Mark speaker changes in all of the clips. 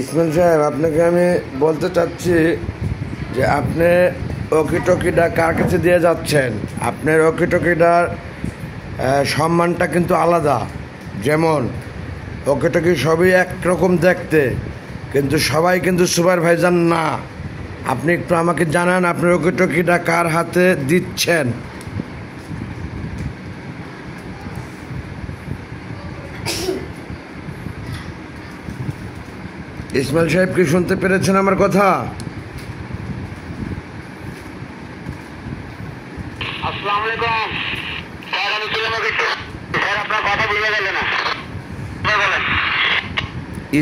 Speaker 1: ইসমাইল সাহেব, আপনাকে আমি বলতে চাচ্ছি যে আপনি ওকিটকিটা কার কাছে দিয়ে যাচ্ছেন। আপনার ওকিটকিটার সম্মানটা কিন্তু আলাদা। যেমন ওকিটকি সবই একরকম দেখতে, কিন্তু সবাই কিন্তু সুপারভাইজার না। আপনি একটু আমাকে জানান আপনার ওকিটকিটা কার হাতে দিচ্ছেন। ইসমাইল সাহেব কি শুনতে পেরেছেন আমার কথা?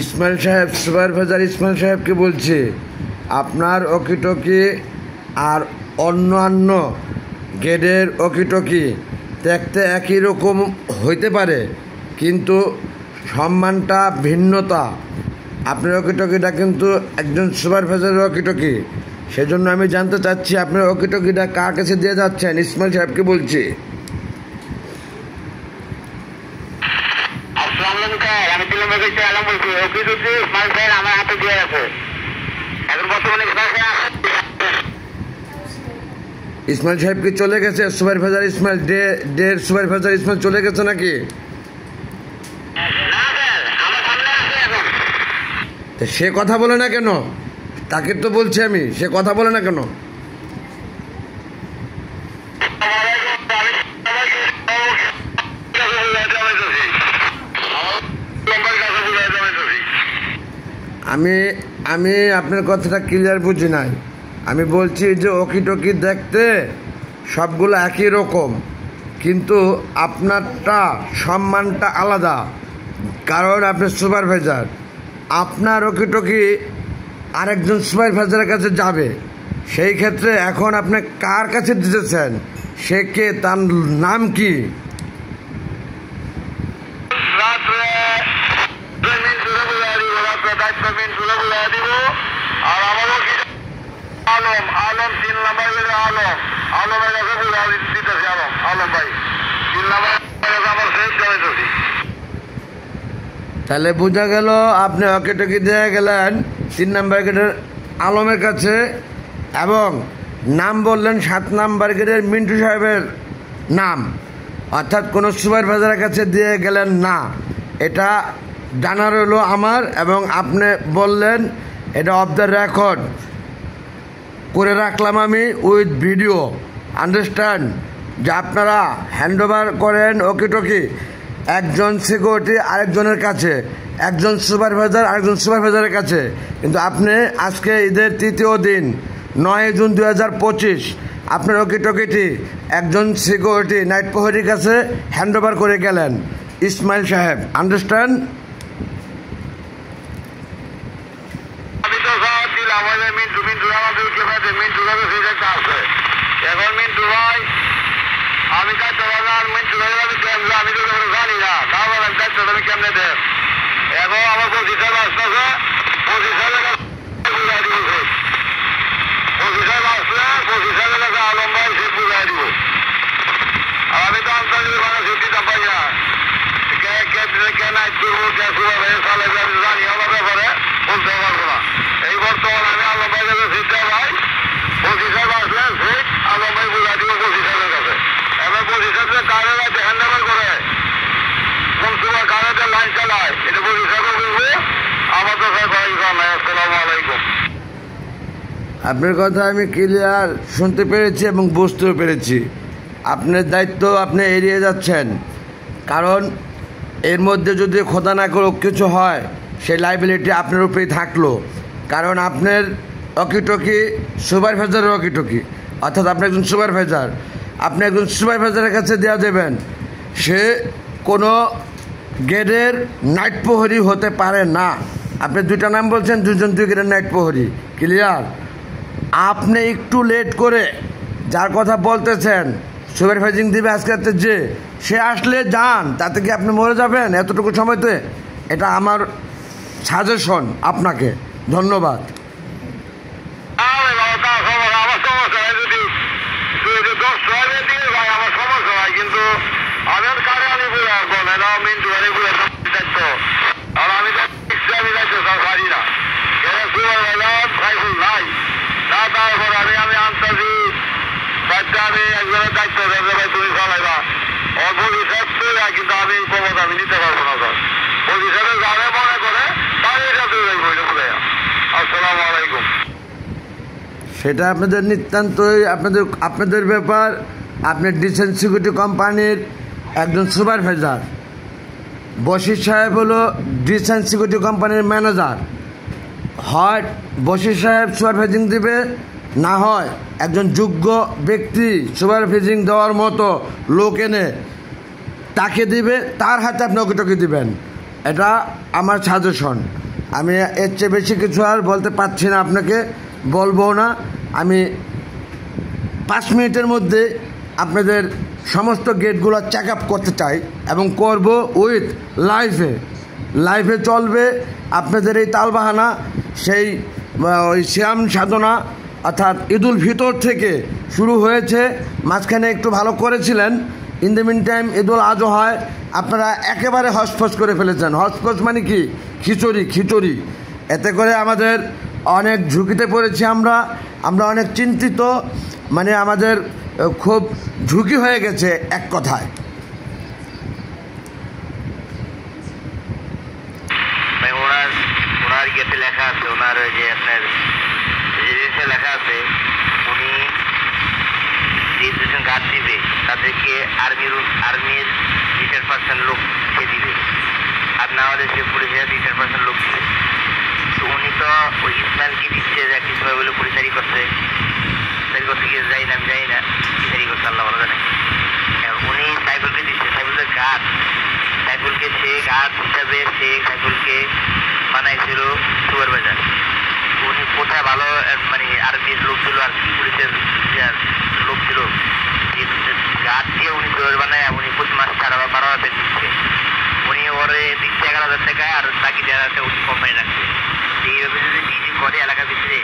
Speaker 1: ইসমাইল সাহেব, সুপারভাইজার ইসমাইল সাহেবকে বলছি, আপনার ওকিটকি আর অন্যান্য গেটের ওকিটকি দেখতে একই রকম হইতে পারে, কিন্তু সম্মানটা ভিন্নতা। আপনার ওকিটকিটা কিন্তু একজন সুপারভাইজারের ওকিটকি। সেজন্য আমি জানতে চাচ্ছি আপনার ওকিটকিটা কার কাছে দিয়ে যাচ্ছেন। ইসমাইল সাহেবকে বলছি। ইসমাইল সাহেব কি চলে গেছে? সুপারভাইজার ইসমাইল, ডের সুপারভাইজার ইসমাইল চলে গেছে নাকি? সে কথা বলে না কেন? তাকে তো বলছি আমি, সে কথা বলে না কেন? আমি আপনার কথাটা ক্লিয়ার বুঝি নাই। আমি বলছি যে ওকিটকি দেখতে সবগুলো একই রকম, কিন্তু আপনারটা সম্মানটা আলাদা, কারণ আপনি সুপারভাইজার। আপনার ওকিটকি আরেকজন সুপারভাইজারের কাছে যাবে, সেই ক্ষেত্রে এখন আপনি কার কাছে দিতেছেন? সে কে? তার নাম কি? তাহলে বোঝা গেল আপনি ওকিটকি দিয়ে গেলেন 3 নম্বর গেটের আলমের কাছে, এবং নাম বললেন 7 নম্বর গেটের মিন্টু সাহেবের নাম, অর্থাৎ কোনো সুপারভাইজারের কাছে দিয়ে গেলেন না। এটা জানা রইল আমার, এবং আপনি বললেন এটা অফ দ্য রেকর্ড করে রাখলাম আমি উইথ ভিডিও। আন্ডারস্ট্যান্ড? যে আপনারা হ্যান্ডওভার করেন ওকিটকি একজন সিকিউরিটি আরেকজনের কাছে, একজন সুপারভাইজার আরেকজন সুপারভাইজারের কাছে, কিন্তু আপনি আজকে ঈদের 3য় দিন 9 জুন 2025 আপনার ওকিটকিটি একজন সিকিউরিটি নাইট প্রহরীর কাছে হ্যান্ডওভার করে গেলেন। ইসমাইল সাহেব, আন্ডারস্ট্যান্ড? আপনার কথা আমি ক্লিয়ার শুনতে পেরেছি এবং বুঝতেও পেরেছি। আপনার দায়িত্ব আপনি এড়িয়ে যাচ্ছেন, কারণ এর মধ্যে যদি খোদা না করুক কিছু হয়, সেই লাইবিলিটি আপনার উপরেই থাকলো। কারণ আপনার ওকিটকি সুপারভাইজারের ওকিটকি, অর্থাৎ আপনি একজন সুপারভাইজার, আপনি একজন সুপারভাইজারের কাছে দেওয়া দেবেন। সে কোনো গেটের নাইট প্রহরী হতে পারে না। আপনি 2টা নাম বলছেন, 2জন 2 গেটের নাইট প্রহরী। ক্লিয়ার? আপনি একটু লেট করে যার কথা বলতেছেন সুপারভাইজিং দিবে আজকে রাতে, যে সে আসলে যান, তাতে কি আপনি মরে যাবেন এতটুকু সময়তে? এটা আমার সাজেশন আপনাকে। ধন্যবাদ। কিন্তু সেটা আপনাদের নিতান্তই আপনাদের ব্যাপার। আপনি ডিসেন্ট সিকিউরিটি কোম্পানির একজন সুপারভাইজার, বশির সাহেব হলো ডিসেন্ট সিকিউরিটি কোম্পানির ম্যানেজার। হয় বশির সাহেব সুপারভাইজিং দিবে, না হয় একজন যোগ্য ব্যক্তি সুপারভাইজিং দেওয়ার মতো লোক এনে তাকে দিবে, তার হাতে আপনি ওকে দিবেন। এটা আমার সাজেশন। আমি এর চেয়ে বেশি কিছু আর বলতে পারছি না, আপনাকে বলবো না। আমি 5 মিনিটের মধ্যে আপনাদের সমস্ত গেটগুলো চেক আপ করতে চাই এবং করব উইথ লাইভে চলবে আপনাদের এই তালবাহানা। সেই ওই শ্যাম সাধনা অর্থাৎ ঈদুল ফিতর থেকে শুরু হয়েছে, মাঝখানে একটু ভালো করেছিলেন। ইন দ্য মিন টাইম ঈদুল আজহায় আপনারা একেবারে হসফস করে ফেলেছেন। হসফস মানে কি? খিচুড়ি। এতে করে আমাদের অনেক ঝুঁকিতে পড়েছি আমরা অনেক চিন্তিত, মানে আমাদের খুব ঝুঁকি হয়ে গেছে এক কথায়।
Speaker 2: ওনার ইয়েতে লেখা আছে, ওনার ওই যে আপনার রেজিস্ট্রেশনে লেখা আছে উনি রেজিস্ট্রেশন কার্ড দিবে, তাদেরকে আর্মির 10% লোক সে দিবে, আর না হলে সে পুলিশের 10% লোক দিবে। তো উনি তো ওই ইসমাইলকে দিচ্ছে যে একটি সময় বলে পুলিশারি করতে গিয়ে যাই না পুলিশারি করছে, আল্লাহ ভালো জানে। উনি সাইফুলকে দিচ্ছে, সাইফুলের গার্ড, সাইফুলকে সে গার্ড হিসাবে সাইফুলকে বানাইছিল সুপারভাইজার। উনি কোথায় ভালো মানে আর্মির লোক ছিল আর কি পুলিশের লোক ছিল, গার্ড দিয়ে উনি সুপার বানায় উনি প্রতি মাস 12,000 দিচ্ছে। উনি ওরে দিচ্ছে 11,000 টাকা আর বাকি 1,000 উনি কোম্পানি রাখছে। এইভাবে যদি ডিজি করে এলাকার ভিতরে,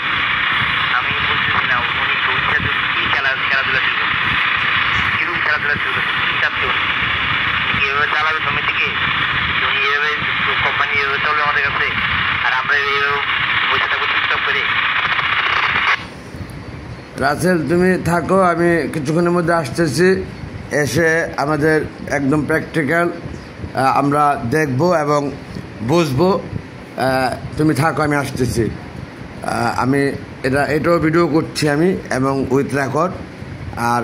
Speaker 2: আমি বুঝতেছি না উনি কি খেলাধুলা ছিল, কিরকম খেলাধুলা ছিল, চাচ্ছে উনি কীভাবে চালাবে সমিতিকে। উনি এভাবে কোম্পানি এভাবে চলবে আমাদের কাছে, আর আমরা এইভাবে বসে থাকবো চুপচাপ করে।
Speaker 1: রাসেল তুমি থাকো, আমি কিছুক্ষণের মধ্যে আসতেছি। এসে আমাদের একদম প্র্যাকটিক্যাল আমরা দেখব এবং বুঝবো। তুমি থাকো, আমি আসতেছি। আমি এটাও ভিডিও করছি আমি এবং উইথ রেকর্ড। আর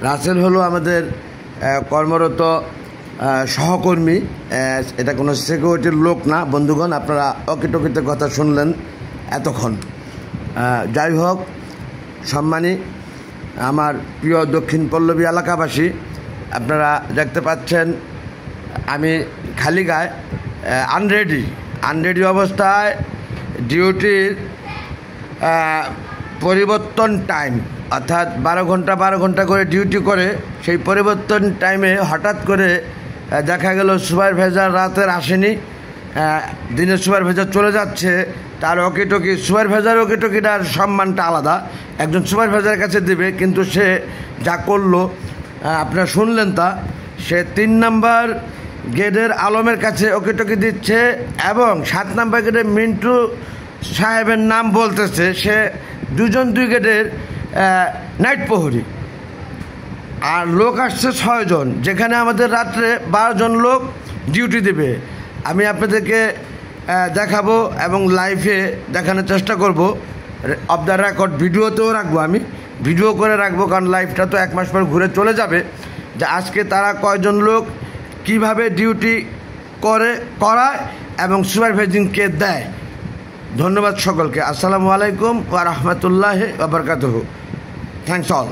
Speaker 1: রাসেল হলো আমাদের কর্মরত সহকর্মী, এটা কোনো সিকিউরিটির লোক না। বন্ধুগণ, আপনারা অকিটকিতে কথা শুনলেন এতক্ষণ। যাই হোক, সম্মানী আমার প্রিয় দক্ষিণ পল্লবী এলাকাবাসী, আপনারা দেখতে পাচ্ছেন আমি খালি গায়ে আনরেডি অবস্থায় ডিউটির পরিবর্তন টাইম, অর্থাৎ 12 ঘন্টা করে ডিউটি করে সেই পরিবর্তন টাইমে হঠাৎ করে দেখা গেল সুপারভাইজার রাতের আসেনি, দিনের সুপারভাইজার চলে যাচ্ছে। তার সুপারভাইজার ওকিটকিটার সম্মানটা আলাদা, একজন সুপারভাইজারের কাছে দিবে। কিন্তু সে যা করলো আপনারা শুনলেন, তা সে 3 নাম্বার গেটের আলমের কাছে ওকিটকি দিচ্ছে এবং 7 নাম্বার গেটের মিন্টু সাহেবের নাম বলতেছে। সে 2 গেটের নাইট প্রহরী, আর লোক আসছে 6 জন, যেখানে আমাদের রাত্রে 12 জন লোক ডিউটি দেবে। আমি আপনাদেরকে দেখাবো এবং লাইভে দেখানোর চেষ্টা করব। অফ দ্য রেকর্ড ভিডিওতেও রাখবো, আমি ভিডিও করে রাখবো, কারণ লাইভটা তো 1 মাস পর ঘুরে চলে যাবে। যে আজকে তারা কয়জন লোক কিভাবে ডিউটি করায় এবং সুপারভাইজিংকে দেয়। ধন্যবাদ সকলকে। আসসালামু আলাইকুম ওয়া রাহমাতুল্লাহি ওয়া বারাকাতুহু। Thanks all.